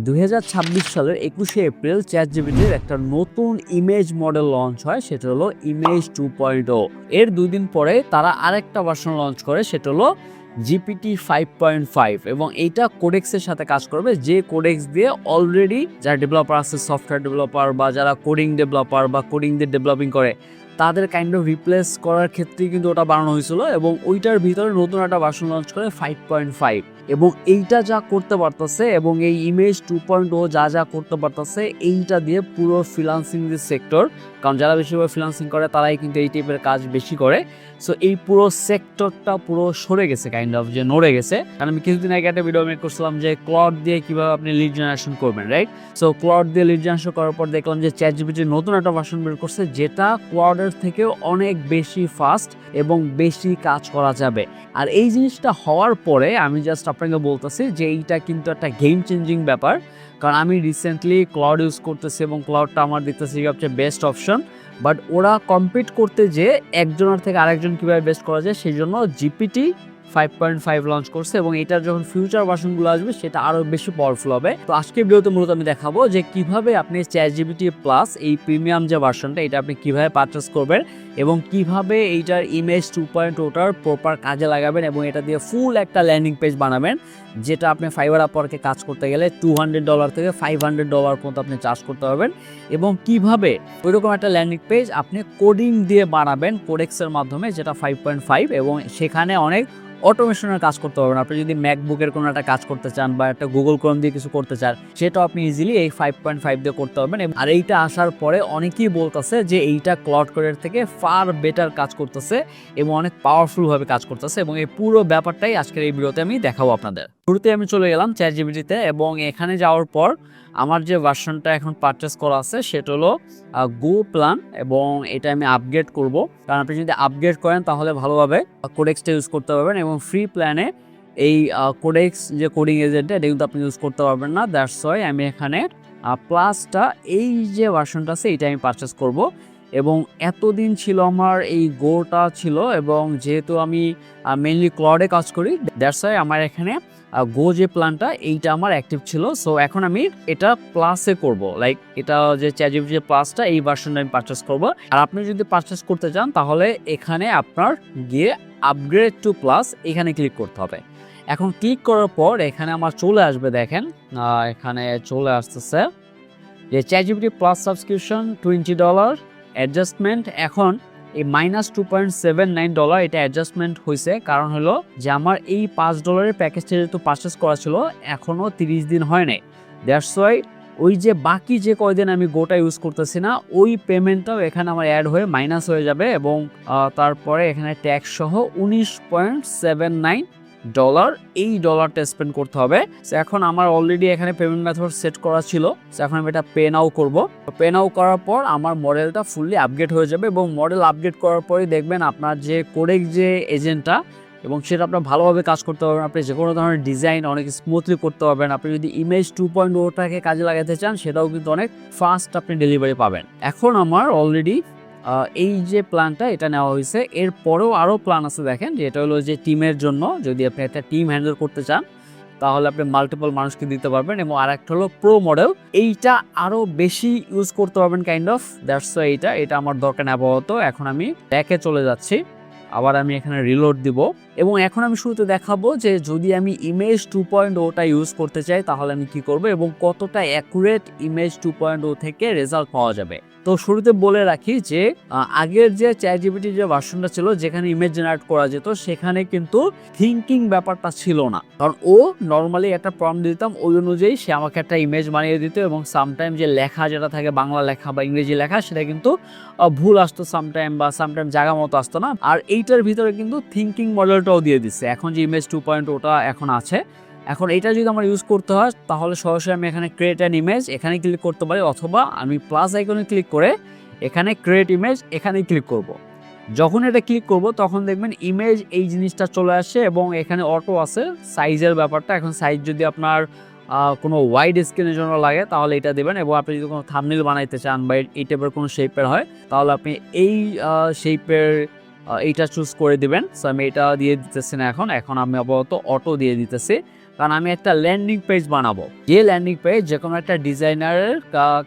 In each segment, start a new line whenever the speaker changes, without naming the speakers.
2026 সালের 21শে এপ্রিল চ্যাটজিপিটির একটা নতুন ইমেজ মডেল লঞ্চ হয়, সেটা হলো ইমেজ 2.0। এর 2 দিন পরে তারা আরেকটা ভার্সন লঞ্চ করে, সেটা হলো জিপিটি 5.5, এবং এইটা কোডেক্সের সাথে কাজ করবে, যে কোডেক্স দিয়ে অলরেডি যারা ডেভেলপার আছে, সফটওয়্যার ডেভেলপার বা যারা কোডিং ডেভেলপার বা কোডিং দিয়ে ডেভেলপিং করে, তাদের কাইন্ড অফ রিপ্লেস করার ক্ষেত্রে কিন্তু ওটা বানানো হয়েছিল, এবং ওইটার ভিতরে নতুন একটা ভার্সন লঞ্চ করে 5.5। এবং এইটা যা করতে পারতেছে এবং এই ইমেজ 2.0 যা যা করতে পারতেছে, এইটা দিয়ে পুরো ফ্রিল্যান্সিং যে সেক্টর, কারণ যারা বেশিরভাগ ফ্রিল্যান্সিং করে তারাই কিন্তু এই টাইপের কাজ বেশি করে, সো এই পুরো সেক্টরটা পুরো সরে গেছে, কাইন্ড অফ যে নড়ে গেছে। কারণ আমি কিছুদিন আগে একটা ভিডিও মেক করছিলাম যে ক্লড দিয়ে কিভাবে আপনি লিড জেনারেশন করবেন, রাইট? সো ক্লড দিয়ে লিড জেনারেশন করার পর দেখলাম যে চ্যাটজিপিটির নতুন একটা ভার্সন বের করছে, যেটা ক্লডের থেকেও অনেক বেশি ফাস্ট এবং বেশি কাজ করা যাবে। আর এই জিনিসটা হওয়ার পরে আমি জাস্ট আপনাকে বলতেছি যে এইটা কিন্তু একটা গেম চেঞ্জিং ব্যাপার, কারণ আমি রিসেন্টলি ক্লাউড ইউজ করতেছি এবং ক্লাউডটা আমার দেখতেছি সবচেয়ে বেস্ট অপশন। বাট ওরা কম্পিট করতে যে একজনের থেকে আরেকজন কীভাবে বেস্ট করা যায়, সেই জন্য জিপিটি 5.5 লঞ্চ করছে, এবং এটার যখন ফিউচার ভার্সনগুলো আসবে সেটা আরও বেশি পাওয়ারফুল হবে। তো আজকে ভিডিওতে মূলত আমি দেখাবো যে কিভাবে আপনি চ্যাটজিপিটি প্লাস এই প্রিমিয়াম যে ভার্সনটা, এটা আপনি কিভাবে পারচেস করবেন এবং কিভাবে এইটার ইমেজ 2.0টার প্রপার কাজে লাগাবেন, এবং এটা দিয়ে ফুল একটা ল্যান্ডিং পেজ বানাবেন, যেটা আপনি ফাইবার আপওয়ার্কে কাজ করতে গেলে $200 থেকে $500 পর্যন্ত আপনি চার্জ করতে পারবেন। এবং কিভাবে ওইরকম একটা ল্যান্ডিং পেজ আপনি কোডিং দিয়ে বানাবেন কোডেক্সের মাধ্যমে, যেটা 5.5, এবং সেখানে অনেক অটোমেশনের কাজ করতে পারবেন। আপনি যদি ম্যাকবুকের কোনো একটা কাজ করতে চান বা একটা গুগল ক্রোম দিয়ে কিছু করতে চান, সেটাও আপনি ইজিলি এই 5.5 দিয়ে করতে পারবেন। আর এইটা আসার পরে অনেকেই বলতেছে যে এইটা ক্লাউড কোডের থেকে ফার বেটার কাজ করতেছে এবং অনেক পাওয়ারফুলভাবে কাজ করতেছে, এবং এই পুরো ব্যাপারটাই আজকের এই ভিডিওতে আমি দেখাবো আপনাদের। শুরুতে আমি চলে গেলাম চ্যাটজিপিটিতে, এবং এখানে যাওয়ার পর আমার যে ভার্সনটা এখন পারচেস করা আছে সেটা হলো গো প্ল্যান, এবং এটা আমি আপগ্রেড করব, কারণ আপনি যদি আপগ্রেড করেন তাহলে ভালোভাবে কোডেক্সটা ইউজ করতে পারবেন। এবং ফ্রি প্ল্যানে এই কোডেক্স যে কোডিং এজেন্ট, এটা কিন্তু আপনি ইউজ করতে পারবেন না। দ্যাটস ওয়াই আমি এখানে প্লাসটা, এই যে ভার্সনটা আছে, এটা আমি পারচেস করব। এবং এতদিন ছিল আমার এই গোটা ছিল, এবং যেহেতু আমি মেইনলি ক্লাউডে কাজ করি, দ্যাটস ওয়াই আমার এখানে গো যে প্ল্যানটা, এইটা আমার অ্যাক্টিভ ছিল। সো এখন আমি এটা প্লাসে করব, লাইক এটা যে চ্যাটজিপিটি যে প্লাসটা, এই ভার্সনটা আমি পারচেস করব। আর আপনি যদি পারচেস করতে চান তাহলে এখানে আপনার গিয়ে আপগ্রেড টু প্লাস এখানে ক্লিক করতে হবে। এখন ক্লিক করার পর এখানে আমার চলে আসবে, দেখেন এখানে চলে আসতেছে যে চ্যাটজিপিটি প্লাস সাবস্ক্রিপশন $20 অ্যাডজাস্টমেন্ট। এখন এই -$2.79 এটা অ্যাডজাস্টমেন্ট হয়েছে, কারণ হলো যে আমার এই $5 প্যাকেজটা যেহেতু পারচেস করা ছিল, এখনও 30 দিন হয় নাই। দ্যাটস ওয়াই ওই যে বাকি যে কয়দিন আমি গোটা ইউজ করতেছি না, ওই পেমেন্টটাও এখানে আমার অ্যাড হয়ে মাইনাস হয়ে যাবে, এবং তারপরে এখানে ট্যাক্স সহ $19.79 এই ডলারটা স্পেন্ড করতে হবে। এখন আমার অলরেডি এখানে পেমেন্ট মেথড সেট করা ছিল, এখন আমি এটা পে নাও করব। পে নাও করার পর আমার মডেলটা ফুললি আপগ্রেড হয়ে যাবে, এবং মডেল আপগ্রেড করার পরে দেখবেন আপনার যে কোডেক্স যে এজেন্টটা, এবং সেটা আপনার ভালোভাবে কাজ করতে পারবেন। আপনি যে কোনো ধরনের ডিজাইন অনেক স্মুথলি করতে পারবেন। আপনি যদি ইমেজ 2.0টাকে কাজে লাগাতে চান, সেটাও কিন্তু অনেক ফাস্ট আপনি ডেলিভারি পাবেন। এখন আমার অলরেডি এই যে প্ল্যানটা এটা নেওয়া হয়েছে। এর পরেও আরও প্ল্যান আছে, দেখেন, যে এটা হলো যে টিমের জন্য, যদি আপনি একটা টিম হ্যান্ডেল করতে চান তাহলে আপনি মাল্টিপল মানুষকে দিতে পারবেন। এবং আরেকটা হলো প্রো মডেল, এইটা আরও বেশি ইউজ করতে পারবেন কাইন্ড অফ। দ্যাটস ওয়াই এটা আমার দরকার না আপাতত। এখন আমি ব্যাকে চলে যাচ্ছি, আবার আমি এখানে রিলোড দিব, এবং এখন আমি শুরুতে দেখাবো যে যদি আমি ইমেজ 2.0টা ইউজ করতে চাই তাহলে আমি কি করব এবং কতটা অ্যাকুরেট ইমেজ 2.0 থেকে রেজাল্ট পাওয়া যাবে। তো শুরুতে বলে রাখি যে আগের যে চ্যাটজিপিটি যে ভার্সনটা ছিল, যেখানে ইমেজ জেনারেট করা যেত, সেখানে কিন্তু থিঙ্কিং ব্যাপারটা ছিল না, কারণ ও নর্মালি একটা প্রম্পট দিতাম, ওই অনুযায়ী সে আমাকে একটা ইমেজ বানিয়ে দিত, এবং সামটাইম যে লেখা যেটা থাকে বাংলা লেখা বা ইংরেজি লেখা, সেটা কিন্তু ভুল আসতো সামটাইম, বা সামটাইম জায়গা মতো আসতো না। আর এইটার ভিতরে কিন্তু থিঙ্কিং মডেলটাও দিয়ে দিচ্ছে এখন, যে ইমেজ 2.0টা এখন আছে। এখন এটা যদি আমার ইউজ করতে হয় তাহলে সরাসরি আমি এখানে ক্রিয়েট অ্যান ইমেজ এখানে ক্লিক করতে পারি, অথবা আমি প্লাস আইকনে ক্লিক করে এখানে ক্রিয়েট ইমেজ এখানেই ক্লিক করব। যখন এটা ক্লিক করব তখন দেখবেন ইমেজ এই জিনিসটা চলে আসে, এবং এখানে অটো আছে সাইজের ব্যাপারটা। এখন সাইজ যদি আপনার কোনো ওয়াইড স্ক্রিনের জন্য লাগে তাহলে এটা দেবেন, এবং আপনি যদি কোনো থাম্বনেল বানাইতে চান বা এই টাইপের কোনো শেপের হয় তাহলে আপনি এই শেপের এইটা চুজ করে দিবেন। সো আমি এটা দিয়ে দিতেছি না, এখন আমি আপাতত অটো দিয়ে দিতেছি। কারণ আমি একটা ল্যান্ডিং পেজ বানাবো। যে ল্যান্ডিং পেজ যে কোনো একটা ডিজাইনারের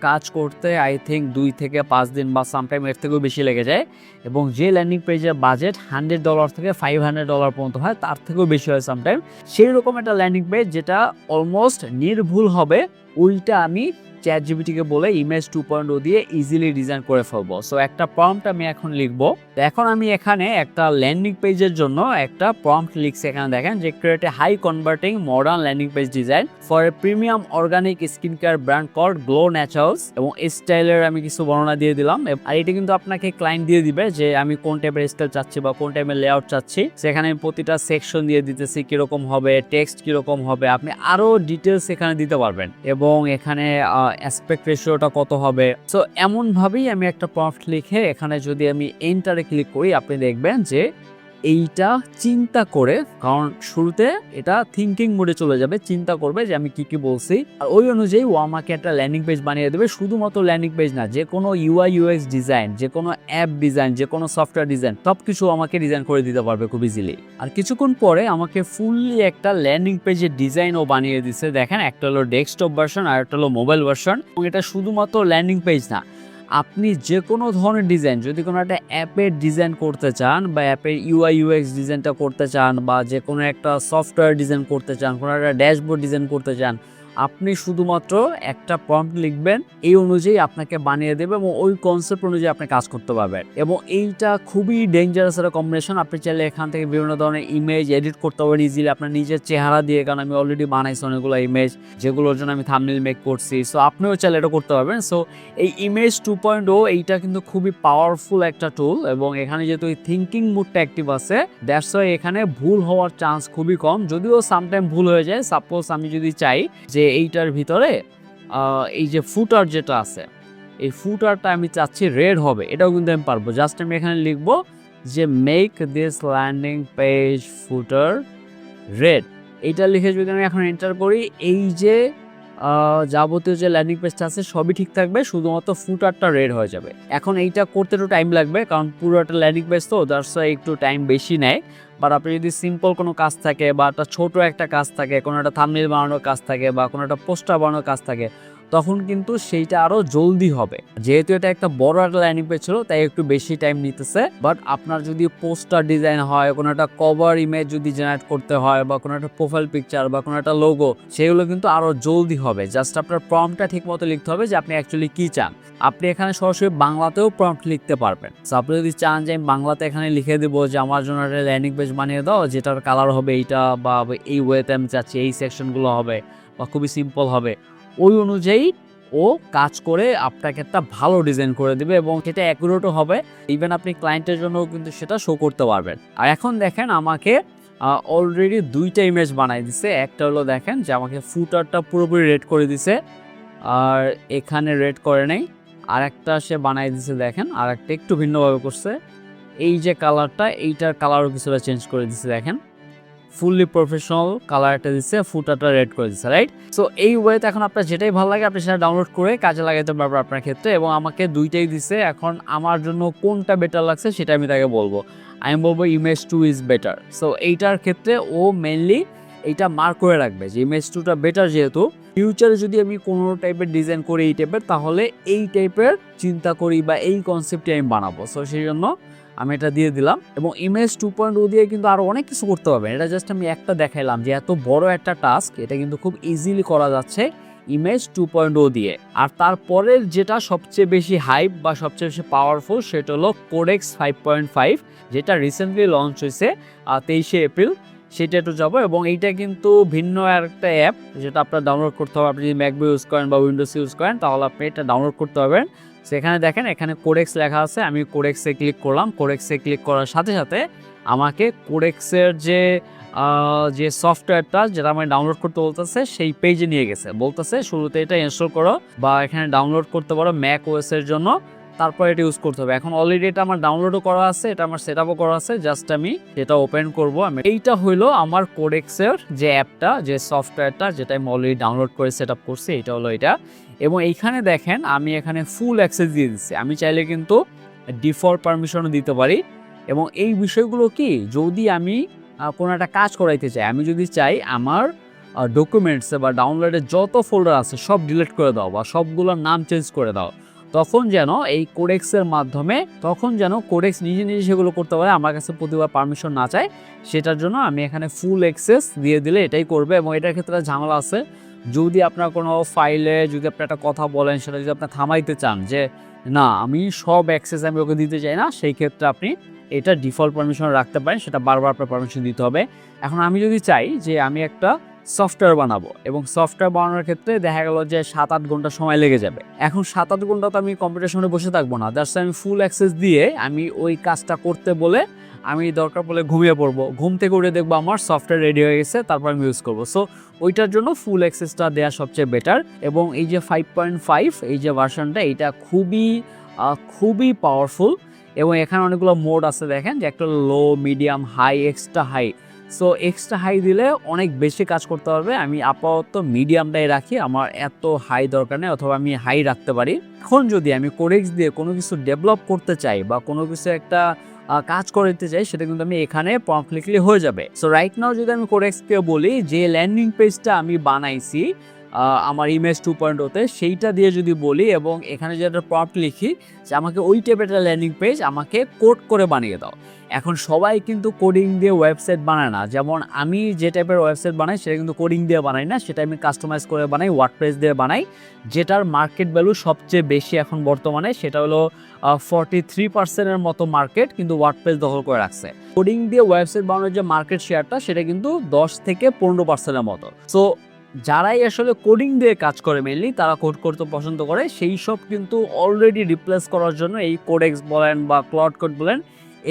কাজ করতে আই থিঙ্ক 2 থেকে 5 দিন বা সামটাইম এর থেকেও বেশি লেগে যায়, এবং যে ল্যান্ডিং পেজের বাজেট $100 থেকে $500 পর্যন্ত হয়, তার থেকেও বেশি হয় সামটাইম, সেই রকম একটা ল্যান্ডিং পেজ যেটা অলমোস্ট নির্ভুল হবে, ওইটা আমি ChatGPT-কে বলে ইমেজ 2.0 দিয়ে ইজিলি ডিজাইন করে ফেলবো। সো একটা প্রম্পট আমি এখন লিখবো। এখন আমি এখানে একটা ল্যান্ডিং পেজের জন্য একটা প্রম্পট লিখছি। এখানে দেখেন যে create a high converting modern landing page design for a premium organic skin care brand called Glow Naturals, এবং স্টাইলের আমি কিছু বর্ণনা দিয়ে দিলাম। আর এটা কিন্তু আপনাকে ক্লায়েন্ট দিয়ে দিবে যে আমি কোন টাইপের স্টাইল চাচ্ছি বা কোন টাইপের লেআউট চাচ্ছি। সেখানে আমি প্রতিটা সেকশন দিয়ে দিতেছি কিরকম হবে, টেক্সট কিরকম হবে, আপনি আরো ডিটেলস এখানে দিতে পারবেন, এবং এখানে অ্যাসপেক্ট রেশিওটা কত হবে। সো এমন ভাবেই আমি একটা প্রম্পট লিখে এখানে যদি আমি এন্টারে ক্লিক করি, আপনি দেখবেন যে এইটা চিন্তা করে, কারণ শুরুতে এটা থিঙ্কিং মোডে চলে যাবে, চিন্তা করবে যে আমি কি কি বলছি, আর ওই অনুযায়ী ও আমাকে একটা ল্যান্ডিং পেজ বানিয়ে দেবে। শুধুমাত্র ল্যান্ডিং পেজ না, যে কোনো UI UX ডিজাইন, যে কোনো অ্যাপ ডিজাইন, যে কোনো সফটওয়্যার ডিজাইন, সবকিছু আমাকে ডিজাইন করে দিতে পারবে খুব ইজিলি। আর কিছুক্ষণ পরে আমাকে ফুললি একটা ল্যান্ডিং পেজের ডিজাইন ও বানিয়ে দিচ্ছে। দেখেন, একটা হলো ডেস্কটপ ভার্সন আর একটা হলো মোবাইল ভার্সন, এবং এটা শুধুমাত্র ল্যান্ডিং পেজ না, আপনি যে কোনো ধরনের ডিজাইন, যদি কোনো একটা অ্যাপের ডিজাইন করতে চান বা অ্যাপের UI UX ডিজাইনটা করতে চান, বা যে কোনো একটা সফটওয়্যার ডিজাইন করতে চান, কোনো একটা ড্যাশবোর্ড ডিজাইন করতে চান, আপনি শুধুমাত্র একটা প্রম্পট লিখবেন, এই অনুযায়ী আপনাকে বানিয়ে দেবে, এবং ওই কনসেপ্ট অনুযায়ী আপনি কাজ করতে পারবেন। এবং এইটা খুবই ডেঞ্জারাস একটা কম্বিনেশন। আপনি চাইলে এখান থেকে বিভিন্ন ধরনের ইমেজ এডিট করতে পারবেন ইজিলি আপনার নিজের চেহারা দিয়ে, কারণ আমি অলরেডি বানাইছি অনেকগুলো ইমেজ, যেগুলোর জন্য আমি থাম্বনেল মেক করছি। সো আপনিও চাইলে এটা করতে পারবেন। সো এই ইমেজ 2.0 এইটা কিন্তু খুবই পাওয়ারফুল একটা টুল, এবং এখানে যেহেতু এই থিঙ্কিং মুডটা অ্যাক্টিভ আছে, দ্যাটস ওয়াই এখানে ভুল হওয়ার চান্স খুবই কম, যদিও সামটাইম ভুল হয়ে যায়। সাপোজ আমি যদি চাই যে এইটার ভিতরে এই যে ফুটার যেটা আছে, এই ফুটারটা আমি চাচ্ছি রেড হবে, এটাও কিন্তু আমি পারবো। জাস্ট আমি এখানে লিখবো যে make this landing page footer red, এইটা লিখে যদি আমি এখন এন্টার করি, এই যে যাবতীয় যে ল্যান্ডিং পেজটা আছে সবই ঠিক থাকবে, শুধুমাত্র ফুটারটা রেড হয়ে যাবে। এখন এইটা করতে একটু টাইম লাগবে, কারণ পুরো একটা ল্যান্ডিং পেজ তো, দ্যাটস ওয়াই একটু টাইম বেশি নেয়। বাট আপনি যদি সিম্পল কোনো কাজ থাকে, বা একটা ছোট একটা কাজ থাকে, কোনো একটা থাম্বনেল বানানোর কাজ থাকে, বা কোনো একটা পোস্টার বানানোর কাজ থাকে, তখন কিন্তু সেইটা আরো জলদি হবে। যেহেতু এটা একটা বড় একটা ল্যান্ডিং পেজ ছিল, তাই একটু বেশি টাইম নিতেছে। বাট আপনার যদি পোস্টার ডিজাইন হয়, কোনো একটা কভার ইমেজ যদি জেনারেট করতে হয়, বা কোনো একটা প্রোফাইল পিকচার, বা কোনো একটা লোগো, সেগুলো কিন্তু আরো জলদি হবে। জাস্ট আপনার প্রম্পটটা ঠিক মতো লিখতে হবে যে আপনি অ্যাকচুয়ালি কি চান। আপনি এখানে সরাসরি বাংলাতেও প্রম্পট লিখতে পারবেন। সো আপনি যদি চান যে আমি বাংলাতে এখানে লিখে দেবো যে আমার জন্য একটা ল্যান্ডিং পেজ বানিয়ে দাও, যেটার কালার হবে এইটা, বা এই ওয়েতে আমি চাচ্ছি এই সেকশনগুলো হবে, বা খুবই সিম্পল হবে, ওই অনুযায়ী ও কাজ করে আপনাকে একটা ভালো ডিজাইন করে দিবে, এবং সেটা অ্যাকুরেটও হবে। ইভেন আপনি ক্লায়েন্টের জন্য কিন্তু সেটা শো করতে পারবেন। আর এখন দেখেন, আমাকে অলরেডি 2টা ইমেজ বানাই দিছে। একটা হলো দেখেন যে আমাকে ফুটারটা পুরোপুরি রেড করে দিছে, আর এখানে রেড করে নেই। আর একটা সে বানাই দিছে দেখেন, আর একটা একটু ভিন্নভাবে করছে। এই যে কালারটা, এইটার কালারও কিছুটা চেঞ্জ করে দিছে দেখেন, ফুললি প্রফেশনাল কালার একটা দিচ্ছে, ফুটারটা রেড করে দিচ্ছে, রাইট? সো এই ওয়েতে এখন আপনার যেটাই ভালো লাগে আপনি সেটা ডাউনলোড করে কাজে লাগাতে পারবেন আপনার ক্ষেত্রে। এবং আমাকে 2টাই দিচ্ছে, এখন আমার জন্য কোনটা বেটার লাগছে সেটা আমি তাকে বলবো। আমি বলবো ইমেজ 2 ইজ বেটার। সো এইটার ক্ষেত্রে ও মেনলি এইটা মার্ক করে রাখবে যে ইমেজ 2টা বেটার, যেহেতু ফিউচারে যদি আমি কোনো টাইপের ডিজাইন করি এই টাইপের, তাহলে এই টাইপের চিন্তা করি বা এই কনসেপ্টে আমি বানাবো। সো সেই জন্য আমি এটা দিয়ে দিলাম। এবং ইমেজ 2.0 দিয়ে কিন্তু আরো অনেক কিছু করতে পারবেন। এটা জাস্ট আমি একটা দেখাইলাম যে এত বড় একটা টাস্ক, এটা কিন্তু খুব ইজিলি করা যাচ্ছে ইমেজ 2.0 দিয়ে। আর তারপরের যেটা সবচেয়ে বেশি হাইপ বা সবচেয়ে বেশি পাওয়ারফুল, সেটা হলো Codex 5.5, যেটা রিসেন্টলি লঞ্চ হয়েছে 23শে এপ্রিল। সেটা একটু যাবো। এবং এইটা কিন্তু ভিন্ন একটা অ্যাপ, যেটা আপনার ডাউনলোড করতে হবে। আপনি যদি ম্যাকবুক ইউজ করেন বা উইন্ডোজ ইউজ করেন, তাহলে আপনি এটা ডাউনলোড করতে পারবেন। সেখানে দেখেন, এখানে কোডেক্স লেখা আছে, আমি কোডেক্সে ক্লিক করলাম। কোডেক্সে ক্লিক করার সাথে সাথে আমাকে কোডেক্সের যে সফটওয়্যারটা যেটা আমি ডাউনলোড করতে বলতেছে, সেই পেজে নিয়ে গেছে। বলতেছে শুরুতে এটা ইনস্টল করো বা এখানে ডাউনলোড করতে পারো ম্যাক ওএস এর জন্য, তারপর এটা ইউজ করতে হবে। এখন অলরেডি এটা আমার ডাউনলোডও করা আছে, এটা আমার সেটআপও করা আছে। জাস্ট আমি এটা ওপেন করব। এইটা হলো আমার কোডেক্সের যে অ্যাপটা, যে সফটওয়্যারটা, যেটা আমি অলরেডি ডাউনলোড করে সেটআপ করছি, এটা হলো এটা। এবং এইখানে দেখেন, আমি এখানে ফুল অ্যাক্সেস দিয়ে দিচ্ছি। আমি চাইলে কিন্তু ডিফল্ট পারমিশনও দিতে পারি। এবং এই বিষয়গুলো কি, যদি আমি কোনো একটা কাজ করাইতে চাই, আমি যদি চাই আমার ডকুমেন্টসে বা ডাউনলোডে যত ফোল্ডার আছে সব ডিলিট করে দাও বা সবগুলোর নাম চেঞ্জ করে দাও, তখন যেন এই কোডেক্সের মাধ্যমে কোডেক্স নিজে নিজে সেগুলো করতে পারে, আমার কাছে প্রতিবার পারমিশন না চায়। সেটার জন্য আমি এখানে ফুল অ্যাক্সেস দিয়ে দিলে এটাই করবে। এবং এটার ক্ষেত্রে ঝামেলা আছে, যদি আপনার কোনো ফাইলে যদি আপনি একটা কথা বলেন, সেটা যদি আপনি থামাইতে চান যে না আমি সব অ্যাক্সেস আমি ওকে দিতে চাই না, সেই ক্ষেত্রে আপনি এটা ডিফল্ট পারমিশন রাখতে পারেন, সেটা বারবার আপনার পারমিশন দিতে হবে। এখন আমি যদি চাই যে আমি একটা সফটওয়্যার বানাবো, এবং সফটওয়্যার বানানোর ক্ষেত্রে দেখা গেল যে 7-8 ঘন্টা সময় লেগে যাবে। এখন 7-8 ঘন্টা তো আমি কম্পিউটার সামনে বসে থাকবো না, দ্যাটস আমি ফুল অ্যাক্সেস দিয়ে আমি ওই কাজটা করতে বলে আমি দরকার পড়লে ঘুমিয়ে পড়বো, ঘুম থেকে উঠে দেখবো আমার সফটওয়্যার রেডি হয়ে গেছে, তারপর আমি ইউজ করবো। সো ওইটার জন্য ফুল অ্যাক্সেসটা দেওয়া সবচেয়ে বেটার। এবং এই যে 5.5 এই যে ভার্সনটা, এটা খুবই পাওয়ারফুল। এবং এখানে অনেকগুলো মোড আছে, দেখেন যে একটা low, medium, high, extra high. So extra high দিলে অনেক বেশি কাজ করতে পারবে। আমি আপাতত মিডিয়ামটাই রাখি, আমার এত হাই দরকার নেই, অথবা আমি হাই রাখতে পারি। এখন যদি আমি কোডেক্স দিয়ে কোনো কিছু ডেভেলপ করতে চাই বা কোনো কিছু একটা কাজ করে দিতে চাই, সেটা কিন্তু আমি এখানে প্রম্পট লিখলে হয়ে যাবে। সো রাইট নাও যদি আমি কোডেক্সকে বলি যে ল্যান্ডিং পেজটা আমি বানাইছি আমার ইমেজ 2.0-তে, সেইটা দিয়ে যদি বলি এবং এখানে যে একটা প্রম্পট লিখি যে আমাকে ওই টাইপের একটা ল্যান্ডিং পেজ আমাকে কোড করে বানিয়ে দাও। এখন সবাই কিন্তু কোডিং দিয়ে ওয়েবসাইট বানায় না, যেমন আমি যে টাইপের ওয়েবসাইট বানাই সেটা কিন্তু কোডিং দিয়ে বানাই না, সেটা আমি কাস্টমাইজ করে বানাই, ওয়ার্ডপ্রেস দিয়ে বানাই, যেটার মার্কেট ভ্যালু সবচেয়ে বেশি এখন বর্তমানে। সেটা হলো 43%-এর মতো মার্কেট কিন্তু ওয়ার্ডপ্রেস দখল করে রাখছে। কোডিং দিয়ে ওয়েবসাইট বানানোর যে মার্কেট শেয়ারটা, সেটা কিন্তু 10-15%-এর মতো। সো যারাই আসলে কোডিং দিয়ে কাজ করে মেইনলি, তারা কোড করতে পছন্দ করে, সেই সব কিন্তু অলরেডি রিপ্লেস করার জন্য এই কোডেক্স বলেন বা ক্লড কোড বলেন,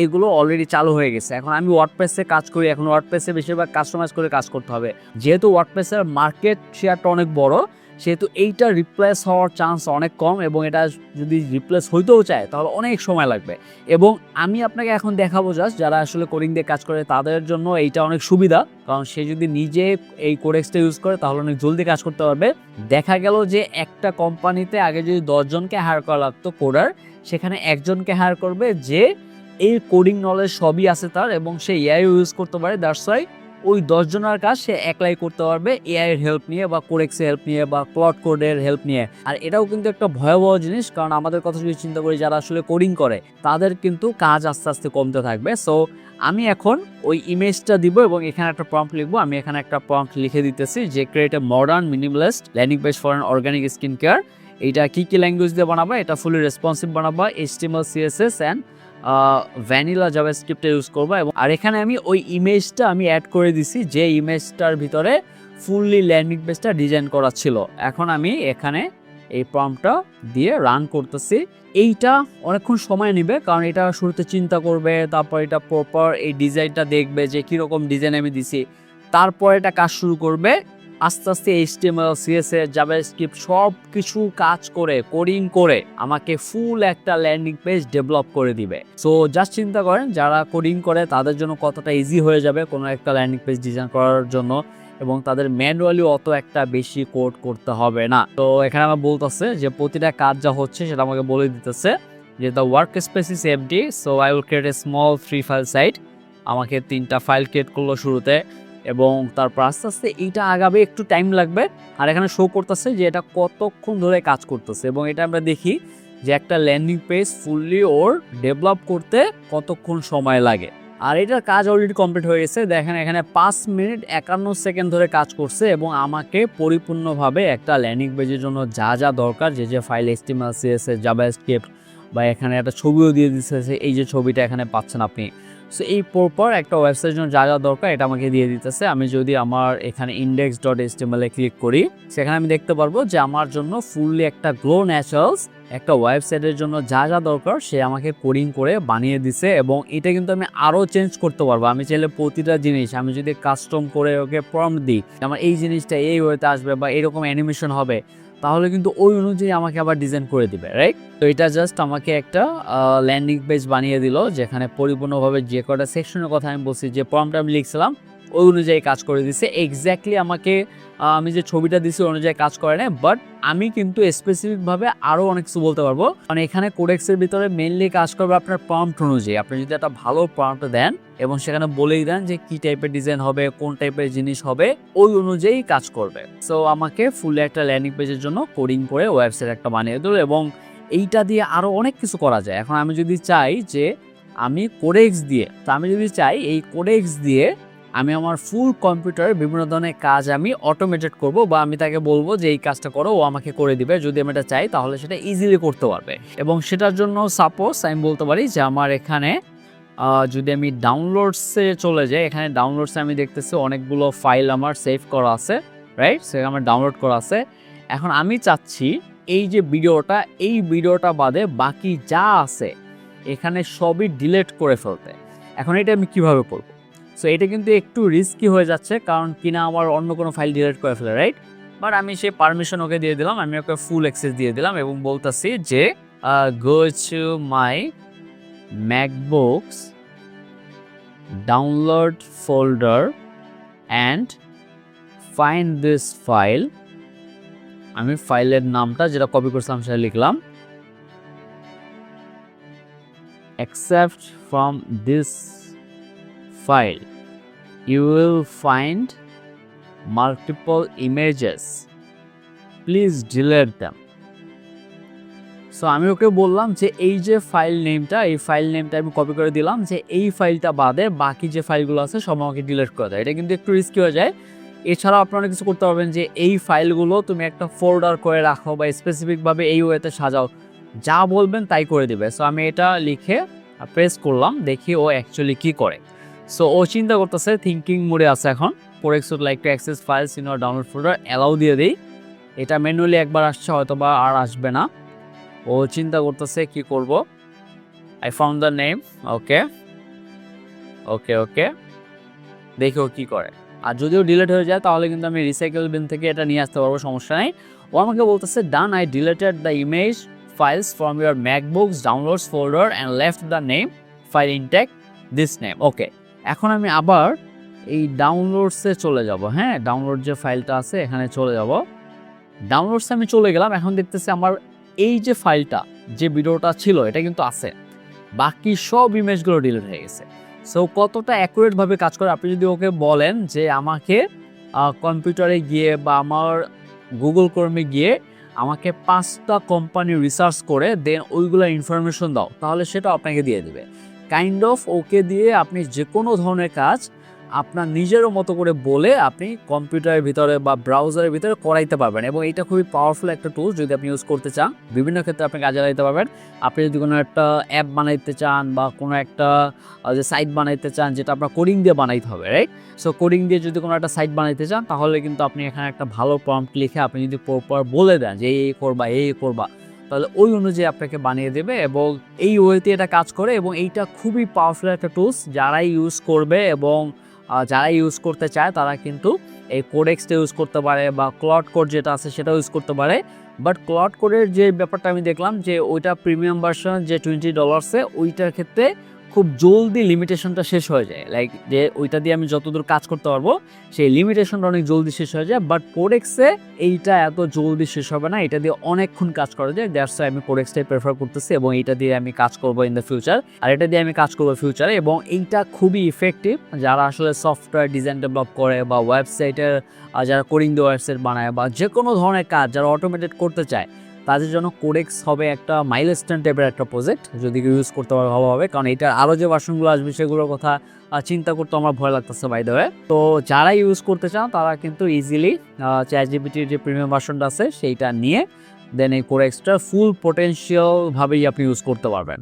এইগুলো অলরেডি চালু হয়ে গেছে। এখন আমি ওয়ার্ডপ্রেসে কাজ করি, এখন ওয়ার্ডপ্রেসে বেশিরভাগ কাস্টমাইজ করে কাজ করতে হবে। যেহেতু ওয়ার্ডপ্রেসের মার্কেট শেয়ারটা অনেক বড়, সেহেতু এইটা রিপ্লেস হওয়ার চান্স অনেক কম, এবং এটা যদি রিপ্লেস হইতেও চায় তাহলে অনেক সময় লাগবে। এবং আমি আপনাকে এখন দেখাবো জাস্ট যারা আসলে কোডিং দিয়ে কাজ করে তাদের জন্য এইটা অনেক সুবিধা, কারণ সে যদি নিজে এই কোডেক্সটা ইউজ করে তাহলে অনেক জলদি কাজ করতে পারবে। দেখা গেল যে একটা কোম্পানিতে আগে যদি 10 জনকে হায়ার করা লাগতো কোডার, সেখানে একজনকে হায়ার করবে যে এই কোডিং নলেজ সবই আছে তার, এবং সে এআই ইউজ করতে পারে। দ্যাটস ওয়াই ওই 10 জনের কাজ সে একলাই করতে পারবে এআই এর হেল্প নিয়ে বা কোডেক্সের হেল্প নিয়ে বা ক্লড কোডের হেল্প নিয়ে। আর এটাও কিন্তু একটা ভয়াবহ জিনিস, কারণ আমাদের কথা যদি চিন্তা করি যারা আসলে কোডিং করে তাদের কিন্তু কাজ আস্তে আস্তে কমতে থাকবে। সো আমি এখন ওই ইমেজটা দিব এবং এখানে একটা প্রম্পট লিখবো। আমি এখানে একটা প্রম্পট লিখে দিতেছি যে create a modern minimalist landing page for an organic skin care. এইটা কি ল্যাঙ্গুয়েজ দিয়ে বানাবো? এটা ফুলি রেসপন্সিভ বানাবো, HTML, CSS and vanilla JavaScript use করবো। এবং আর এখানে আমি ওই ইমেজটা আমি অ্যাড করে দিছি, যে ইমেজটার ভিতরে ফুললি ল্যান্ডিং পেজটা ডিজাইন করা ছিল। এখন আমি এখানে এই প্রম্পটটা দিয়ে রান করতেছি। এইটা অনেকক্ষণ সময় নেবে, কারণ এটা শুরুতে চিন্তা করবে, তারপর এটা প্রপার এই ডিজাইনটা দেখবে যে কীরকম ডিজাইন আমি দিছি, তারপর এটা কাজ শুরু করবে। আস্তে আস্তে HTML, CSS, জাভাস্ক্রিপ্ট সব কিছু কাজ করে কোডিং করে আমাকে ফুল একটা ল্যান্ডিং পেজ ডেভেলপ করে দিবে। সো জাস্ট চিন্তা করেন যারা কোডিং করে তাদের জন্য কতটা ইজি হয়ে যাবে কোনো একটা ল্যান্ডিং পেজ ডিজাইন করার জন্য, এবং তাদের ম্যানুয়ালি অত একটা বেশি কোড করতে হবে না। তো এখানে আমার বলতেছে যে প্রতিটা কাজ যা হচ্ছে সেটা আমাকে বলে দিতেছে যে the workspace is empty, so I will create a small 3 file site. আমাকে 3টা ফাইল ক্রিয়েট করলো শুরুতে, এবং তারপর আস্তে আস্তে এইটা আগাবে, একটু টাইম লাগবে। আর এখানে শো করতেছে যে এটা কতক্ষণ ধরে কাজ করতেছে, এবং এটা আমরা দেখি যে একটা ল্যান্ডিং পেজ ফুললি ওর ডেভেলপ করতে কতক্ষণ সময় লাগে। আর এটার কাজ অলরেডি কমপ্লিট হয়ে গেছে। দেখেন এখানে 5 মিনিট 51 সেকেন্ড ধরে কাজ করছে, এবং আমাকে পরিপূর্ণভাবে একটা ল্যান্ডিং পেজের জন্য যা যা দরকার, যে ফাইল HTML, CSS, জাভাস্ক্রিপ্ট, বা এখানে একটা ছবিও দিয়ে দিতেছে, এই যে ছবিটা এখানে পাচ্ছেন আপনি। সো এই পরপর একটা ওয়েবসাইটের জন্য যা যা দরকার এটা আমাকে দিয়ে দিতেছে। আমি যদি আমার এখানে index.html এ ক্লিক করি, সেখানে আমি দেখতে পারবো যে আমার জন্য ফুললি একটা গ্লো ন্যাচারালস একটা ওয়েবসাইটের জন্য যা যা দরকার সে আমাকে কোডিং করে বানিয়ে দিছে। এবং এটা কিন্তু আমি আরও চেঞ্জ করতে পারবো। আমি চাইলে প্রতিটা জিনিস আমি যদি কাস্টম করে ওকে প্রম্পট দিই, আমার এই জিনিসটা এই ওয়েতে আসবে বা এরকম অ্যানিমেশন হবে, তাহলে কিন্তু ওই অনুযায়ী আমাকে আবার ডিজাইন করে দিবে, রাইট? তো এটা জাস্ট আমাকে একটা ল্যান্ডিং পেজ বানিয়ে দিল, যেখানে পরিপূর্ণভাবে যে কটা সেকশনের কথা আমি বলছি, যে প্রম্পট আমি লিখছিলাম ওই অনুযায়ী কাজ করে দিছে। এক্স্যাক্টলি আমাকে আমি যে ছবিটা দিছি অনুযায়ী কাজ করে না, বাট আমি কিন্তু স্পেসিফিকভাবে আরও অনেক কিছু বলতে পারবো। মানে এখানে কোডেক্সের ভিতরে মেইনলি কাজ করবে আপনার প্রম্পট অনুযায়ী। আপনি যদি একটা ভালো প্রম্পট দেন এবং সেখানে বলেই দেন যে কি টাইপের ডিজাইন হবে, কোন টাইপের জিনিস হবে, ওই অনুযায়ী কাজ করবে। সো আমাকে ফুল একটা ল্যান্ডিং পেজের জন্য কোডিং করে ওয়েবসাইট একটা বানিয়ে দিল, এবং এইটা দিয়ে আরও অনেক কিছু করা যায়। এখন আমি যদি চাই যে আমি কোডেক্স দিয়ে, তো আমি যদি চাই এই কোডেক্স দিয়ে আমি আমার ফুল কম্পিউটারে বিভিন্ন ধরনের কাজ আমি অটোমেটেড করব, বা আমি তাকে বলবো যে এই কাজটা করো, ও আমাকে করে দিবে। যদি আমি এটা চাই তাহলে সেটা ইজিলি করতে পারবে। এবং সেটার জন্য সাপোজ আমি বলতে পারি যে আমার এখানে যদি আমি ডাউনলোডসে চলে যাই, এখানে ডাউনলোডসে আমি দেখতেছি অনেকগুলো ফাইল আমার সেভ করা আছে, রাইট? সে আমার ডাউনলোড করা আছে। এখন আমি চাচ্ছি এই যে ভিডিওটা, এই ভিডিওটা বাদে বাকি যা আছে এখানে সবই ডিলিট করে ফেলতে। এখন এটা আমি কিভাবে করব? সো এটা কিন্তু একটু রিস্কি হয়ে যাচ্ছে, কারণ কিনা আমার অন্য কোনো ফাইল ডিলিট করে ফেলে, রাইট? বাট আমি সেই পারমিশন ওকে দিয়ে দিলাম, আমি ওকে ফুল অ্যাক্সেস দিয়ে দিলাম এবং বলতেছি যে go to my MacBook's download folder and find this file. আমি ফাইলের নামটা যেটা কপি করছিলাম সেটা লিখলাম, except from this file you will find multiple images, please delete them. So আমি ওকে বললাম যে এই যে ফাইল নেমটা, এই ফাইল নেমটা আমি কপি করে দিলাম যে এই ফাইলটা বাদে বাকি যে ফাইলগুলো আছে সব আমাকে ডিলিট করে দেয়। এটা কিন্তু একটু রিস্কি হয়ে যায়। এছাড়াও আপনারা অনেক কিছু করতে পারবেন যে এই ফাইলগুলো তুমি একটা ফোল্ডার করে রাখো বা স্পেসিফিকভাবে এই ওয়েতে সাজাও, যা বলবেন তাই করে দিবে। সো আমি এটা লিখে প্রেস করলাম, দেখি ও অ্যাকচুয়ালি কি করে। সো ও চিন্তা করতেছে, থিঙ্কিং মোডে আছে এখন। Codex would like to access files in your download folder, allow দিয়ে দিই। এটা ম্যানুয়ালি একবার আসছে, হয়তো বা আর আসবে না। ও চিন্তা করতেছে কি করব। আই ফাউন্ড দ্য নেম, ওকে ওকে ওকে, দেখি ও কি করে। আর যদিও ডিলিট হয়ে যায় তাহলে কিন্তু আমি রিসাইকেল বিন থেকে এটা নিয়ে আসতে পারবো, সমস্যা নাই। ও আমাকে বলতেছে done, I deleted the image files from your MacBook's downloads folder and left the name file intact this name. ওকে, এখন আমি আবার এই ডাউনলোডসে চলে যাব। হ্যাঁ, ডাউনলোড যে ফাইলটা আছে এখানে চলে যাব। ডাউনলোডসে আমি চলে গেলাম। এখন দেখতেছি আমার এই যে ফাইলটা, যে ভিডিওটা ছিল, এটা কিন্তু আছে, বাকি সব ইমেজগুলো ডিলিট হয়ে গেছে। সো কতটা অ্যাকুরেটভাবে কাজ করে আপনি যদি ওকে বলেন যে আমাকে কম্পিউটারে গিয়ে বা আমার গুগল ক্রোমে গিয়ে আমাকে 5টা কোম্পানি রিসার্চ করে দেন ওইগুলো ইনফরমেশন দাও, তাহলে সেটা আপনাকে দিয়ে দেবে। কাইন্ড অফ ওকে দিয়ে আপনি যে কোনো ধরনের কাজ আপনার নিজের মতো করে বলে আপনি কম্পিউটারের ভিতরে বা ব্রাউজারের ভিতরে করাইতে পারবেন। এবং এটা খুবই পাওয়ারফুল একটা টুল, যদি আপনি ইউজ করতে চান বিভিন্ন ক্ষেত্রে আপনি কাজে লাগাইতে পারবেন। আপনি যদি কোনো একটা অ্যাপ বানাইতে চান বা কোনো একটা যে সাইট বানাইতে চান, যেটা আপনার কোডিং দিয়ে বানাইতে হবে, রাইট? সো কোডিং দিয়ে যদি কোনো একটা সাইট বানাইতে চান, তাহলে কিন্তু আপনি এখানে একটা ভালো প্রম্পট লিখে আপনি যদি প্রপার বলে দেন যে এই করবা এই করবা, তাহলে ওই অনুযায়ী আপনাকে বানিয়ে দেবে এবং এই ওয়েতে এটা কাজ করে। এবং এইটা খুবই পাওয়ারফুল একটা টুলস, যারাই ইউজ করবে এবং যারা ইউজ করতে চায় তারা কিন্তু এই কোডেক্সটা ইউজ করতে পারে বা ক্লড কোড যেটা আছে সেটাও ইউজ করতে পারে। বাট ক্লড কোডের যে ব্যাপারটা আমি দেখলাম যে ওইটা প্রিমিয়াম ভার্সন যে $20, ওইটার ক্ষেত্রে খুব জলদি লিমিটেশনটা শেষ হয়ে যায়। লাইক যে ওইটা দিয়ে আমি যতদূর কাজ করতে পারবো সেই লিমিটেশনটা অনেক জলদি শেষ হয়ে যায়। বাট কোডেক্সে এইটা এত জলদি শেষ হবে না, এটা দিয়ে অনেকক্ষণ কাজ করা যায়। দ্যাটস ওয়াই আমি কোডেক্সটাই প্রেফার করতেছি এবং এইটা দিয়ে আমি কাজ করবো ইন দ্য ফিউচার, আর এটা দিয়ে আমি কাজ করবো ফিউচারে। এবং এইটা খুবই ইফেক্টিভ যারা আসলে সফটওয়্যার ডিজাইন ডেভেলপ করে বা ওয়েবসাইটের যারা কোডিং দিয়ে ওয়েবসাইট বানায় বা যে কোনো ধরনের কাজ যারা অটোমেটেড করতে চায়, তাদের জন্য কোডেক্স হবে একটা মাইলস্টোন টাইপের একটা প্রজেক্ট, যদি ইউজ করতে পারে ভালো হবে। কারণ এটার আরও যে ভার্সনগুলো আসবে সেগুলোর কথা চিন্তা করতে আমার ভয় লাগতেছে বাই দ্য ওয়ে। তো যারা ইউজ করতে চান তারা কিন্তু ইজিলি চ্যাটজিপিটির যে প্রিমিয়াম ভার্সনটা আছে সেইটা নিয়ে দেন এই কোডেক্সটার ফুল পোটেনশিয়াল ভাবেই আপনি ইউজ করতে পারবেন।